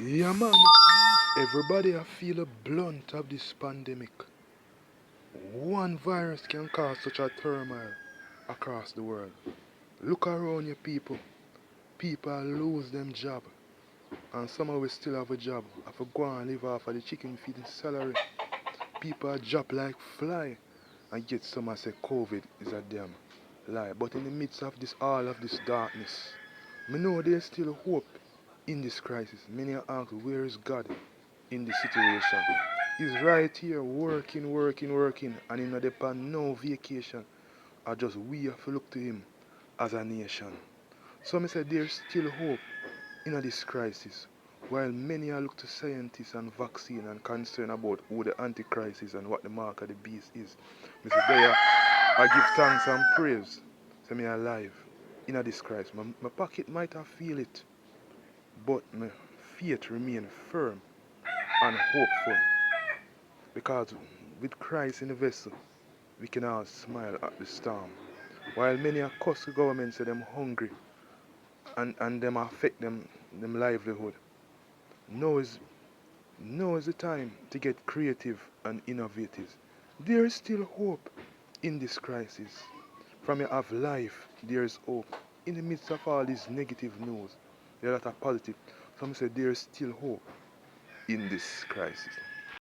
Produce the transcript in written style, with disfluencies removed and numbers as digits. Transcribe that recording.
Yeah, man. Everybody I feel a blunt of this pandemic. One virus can cause such a turmoil across the world. Look around you, people. People lose them job, and some of us still have a job. Have to go and live off of the chicken feeding salary. People drop like fly, and yet some say COVID is a damn lie. But in the midst of this, all of this darkness, me know there's still hope in this crisis. Many ask, where is God in this situation? He's right here, working, and he not depend no vacation. I just we have to look to him as a nation. Some say there's still hope in this crisis, while many are look to scientists and vaccine and concern about who the antichrist is and what the mark of the beast is. Me say there, I give thanks and praise. Say me alive in this crisis. My pocket might have feel it, but my faith remain firm and hopeful. Because with Christ in the vessel, we can all smile at the storm. While many are cuss the government say them hungry and them affect them livelihood. Now is now is the time to get creative and innovative. There is still hope in this crisis. From you have life, there is hope. In the midst of all this negative news, there are a lot of positive. Some say there is still hope in this crisis.